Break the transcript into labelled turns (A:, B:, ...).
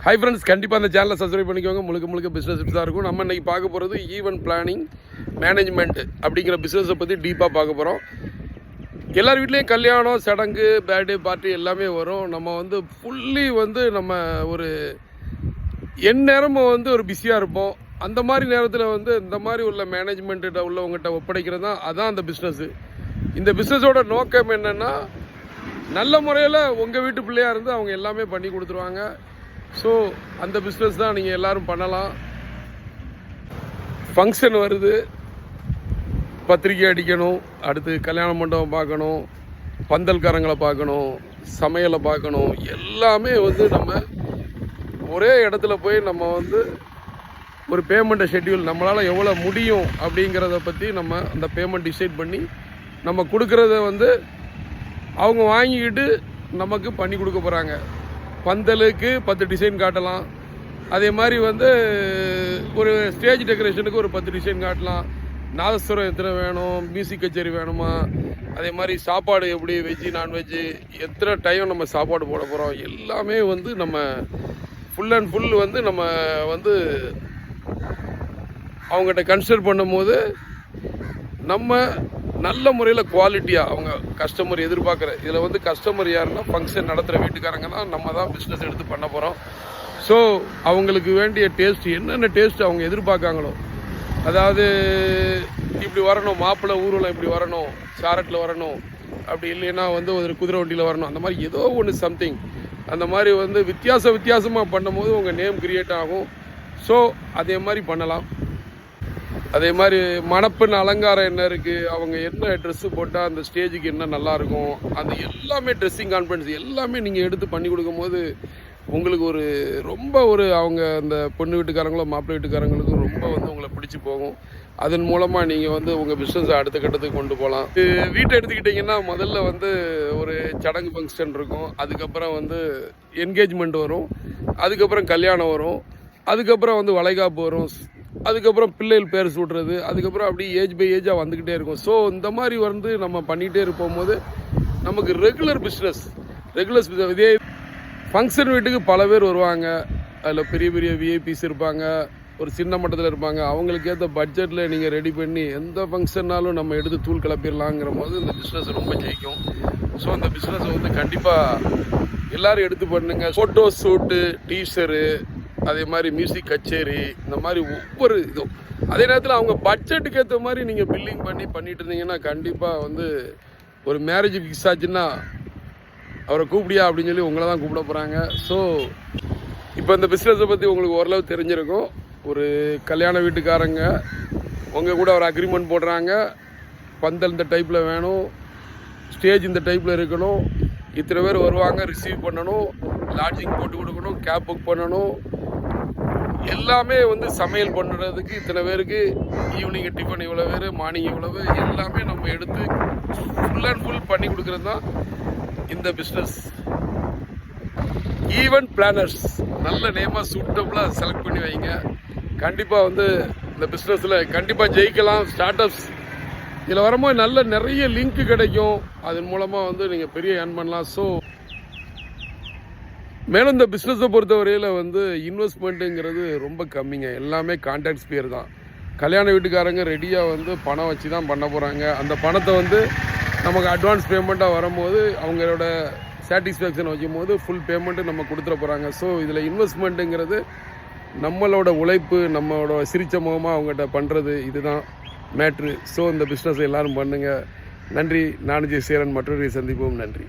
A: Hi friends, கண்டிப்பாக அந்த சேனலை சப்ஸ்கிரைப் பண்ணிக்கோங்க. முழுக்க பிஸ்னஸ் டிப்ஸ் தான் இருக்கும். நம்ம இன்றைக்கி பார்க்க போகிறது ஈவென்ட் பிளானிங் மேனேஜ்மெண்ட் அப்படிங்கிற பிஸ்னஸை பற்றி டீப்பாக பார்க்க போகிறோம். எல்லார் வீட்லேயும் கல்யாணம், சடங்கு, பர்த்டே பார்ட்டி எல்லாமே வரும். நம்ம ஃபுல்லி நம்ம ஒரு எந்நேரமும் ஒரு பிஸியாக இருப்போம். அந்த மாதிரி நேரத்தில் இந்த மாதிரி உள்ள மேனேஜ்மெண்ட்டு உள்ளவங்ககிட்ட ஒப்படைக்கிறது தான் அதான் அந்த பிஸ்னஸ்ஸு. இந்த பிஸ்னஸோட நோக்கம் என்னென்னா, நல்ல முறையில் உங்கள் வீட்டு பிள்ளையாக இருந்து அவங்க எல்லாமே பண்ணி கொடுத்துருவாங்க. ஸோ அந்த பிஸ்னஸ் தான் நீங்கள் எல்லோரும் பண்ணலாம். ஃபங்க்ஷன் வருது, பத்திரிக்கை அடிக்கணும், அடுத்து கல்யாண மண்டபம் பார்க்கணும், பந்தல்காரங்களை பார்க்கணும், சமையலை பார்க்கணும், எல்லாமே நம்ம ஒரே இடத்துல போய் நம்ம ஒரு பேமெண்ட்டை ஷெட்யூல் நம்மளால் எவ்வளோ முடியும் அப்படிங்கிறத பற்றி நம்ம அந்த பேமெண்ட் டிசைட் பண்ணி நம்ம கொடுக்குறத அவங்க வாங்கிக்கிட்டு நமக்கு பண்ணி கொடுக்க போகிறாங்க. பந்தலுக்கு 10 டிசைன் காட்டலாம், அதே மாதிரி ஒரு ஸ்டேஜ் டெக்கரேஷனுக்கு ஒரு 10 டிசைன் காட்டலாம். நாதஸ்வரம் எத்தனை வேணும், மியூசிக் கச்சேரி வேணுமா, அதே மாதிரி சாப்பாடு எப்படி, வெஜ்ஜு நான்வெஜ்ஜு, எத்தனை டைம் நம்ம சாப்பாடு போட போகிறோம், எல்லாமே நம்ம ஃபுல் அண்ட் ஃபுல் நம்ம அவங்ககிட்ட கன்சிடர் பண்ணும்போது நம்ம நல்ல முறையில் குவாலிட்டியாக அவங்க கஸ்டமர் எதிர்பார்க்குற இதில் கஸ்டமர் யாருன்னா ஃபங்க்ஷன் நடத்துகிற வீட்டுக்காரங்க தான் நம்ம தான் பிஸ்னஸ் எடுத்து பண்ண போகிறோம். ஸோ அவங்களுக்கு வேண்டிய டேஸ்ட் என்னென்ன டேஸ்ட் அவங்க எதிர்பார்க்காங்களோ, அதாவது இப்படி வரணும், மாப்பிள்ளை ஊர்வலம் இப்படி வரணும், சாரட்டில் வரணும், அப்படி இல்லைன்னா ஒரு குதிரை வண்டியில் வரணும், அந்த மாதிரி ஏதோ ஒன்று சம்திங் அந்த மாதிரி வித்தியாசமாக பண்ணும்போது உங்கள் நேம் கிரியேட் ஆகும். ஸோ அதே மாதிரி பண்ணலாம். அதே மாதிரி மணப்பெண் அலங்காரம் என்ன இருக்குது, அவங்க என்ன ட்ரெஸ்ஸு போட்டால் அந்த ஸ்டேஜுக்கு என்ன நல்லாயிருக்கும், அந்த எல்லாமே ட்ரெஸ்ஸிங் கான்ஃபிடன்ஸ் எல்லாமே நீங்கள் எடுத்து பண்ணி கொடுக்கும்போது உங்களுக்கு ரொம்ப அவங்க அந்த பொண்ணு வீட்டுக்காரங்களோ மாப்பிள்ளை வீட்டுக்காரங்களுக்கும் ரொம்ப உங்களை பிடிச்சி போகும். அதன் மூலமாக நீங்கள் உங்கள் பிஸ்னஸை அடுத்த கட்டத்துக்கு கொண்டு போகலாம். வீட்டை எடுத்துக்கிட்டிங்கன்னா முதல்ல ஒரு சடங்கு ஃபங்க்ஷன் இருக்கும், அதுக்கப்புறம் என்கேஜ்மெண்ட் வரும், அதுக்கப்புறம் கல்யாணம் வரும், அதுக்கப்புறம் வளைகாப்பு வரும், அதுக்கப்புறம் பிள்ளைகள் பேர் சூட்டுறது, அதுக்கப்புறம் அப்படியே ஏஜ் பை ஏஜாக வந்துக்கிட்டே இருக்கும். ஸோ இந்த மாதிரி நம்ம பண்ணிகிட்டே இருப்போம்போது நமக்கு ரெகுலர் பிஸ்னஸ் இதே ஃபங்க்ஷன் வீட்டுக்கு பல பேர் வருவாங்க. அதில் பெரிய பெரிய விஐபிஸ் இருப்பாங்க, ஒரு சின்ன மட்டத்தில் இருப்பாங்க. அவங்களுக்கு ஏற்ற பட்ஜெட்டில் நீங்கள் ரெடி பண்ணி எந்த ஃபங்க்ஷன்னாலும் நம்ம எடுத்து தூள் கிளப்பிடலாங்கிற போது இந்த பிஸ்னஸ் ரொம்ப ஜெயிக்கும். ஸோ அந்த பிஸ்னஸை கண்டிப்பாக எல்லோரும் எடுத்து பண்ணுங்க. ஃபோட்டோ ஷூட்டு, டீசரு, அதே மாதிரி மியூசிக் கச்சேரி, இந்த மாதிரி ஒவ்வொரு இதுவும் அதே நேரத்தில் அவங்க பட்ஜெட்டுக்கு ஏற்ற மாதிரி நீங்கள் பில்லிங் பண்ணிட்டு இருந்தீங்கன்னா கண்டிப்பாக ஒரு மேரேஜ் ஃபிக்ஸ் ஆச்சுன்னா அவரை கூப்பிடியா அப்படின்னு சொல்லி உங்களை தான் கூப்பிட போகிறாங்க. ஸோ இப்போ இந்த பிஸ்னஸை பற்றி உங்களுக்கு ஓரளவு தெரிஞ்சிருக்கும். ஒரு கல்யாண வீட்டுக்காரங்க உங்கள் கூட ஒரு அக்ரிமெண்ட் போடுறாங்க, பந்தல் இந்த டைப்பில் வேணும், ஸ்டேஜ் இந்த டைப்பில் இருக்கணும், இத்தனை பேர் வருவாங்க, ரிசீவ் பண்ணணும், லாட்ஜிங் போட்டு கொடுக்கணும், கேப் புக் பண்ணணும், எல்லாமே சமையல் பண்ணுறதுக்கு இத்தனை பேருக்கு ஈவினிங் டிஃபன் இவ்வளோ பேர், மார்னிங் இவ்வளவு, எல்லாமே நம்ம எடுத்து ஃபுல் அண்ட் ஃபுல் பண்ணி கொடுக்குறது தான் இந்த பிஸ்னஸ். ஈவென்ட் பிளானர்ஸ் நல்ல நேமாக சூட்டபுளாக செலக்ட் பண்ணி வைங்க. கண்டிப்பாக இந்த பிஸ்னஸில் கண்டிப்பாக ஜெயிக்கலாம். ஸ்டார்ட் அப்ஸ் இதில் வரும்போது நிறைய லிங்க் கிடைக்கும், அதன் மூலமாக நீங்கள் பெரிய ஏர்ன் பண்ணலாம். ஸோ மேலும் இந்த பிஸ்னஸை பொறுத்தவரையில் இன்வெஸ்ட்மெண்ட்டுங்கிறது ரொம்ப கம்மிங்க. எல்லாமே கான்டாக்ட்ஸ் பேர் தான். கல்யாண வீட்டுக்காரங்க ரெடியாக பணம் வச்சு தான் பண்ண போகிறாங்க. அந்த பணத்தை நமக்கு அட்வான்ஸ் பேமெண்ட்டாக வரும்போது அவங்களோட சாட்டிஸ்ஃபேக்ஷன் வைக்கும் போது ஃபுல் பேமெண்ட்டு நம்ம கொடுத்துட போகிறாங்க. ஸோ இதில் இன்வெஸ்ட்மெண்ட்டுங்கிறது நம்மளோட உழைப்பு, நம்மளோட சிரிச்ச முகமாக அவங்ககிட்ட பண்ணுறது, இதுதான் மேட்ரு. ஸோ இந்த பிஸ்னஸை எல்லோரும் பண்ணுங்கள். நன்றி. நான் ஜெய் சேரன். மற்றொரு சந்திப்போம். நன்றி.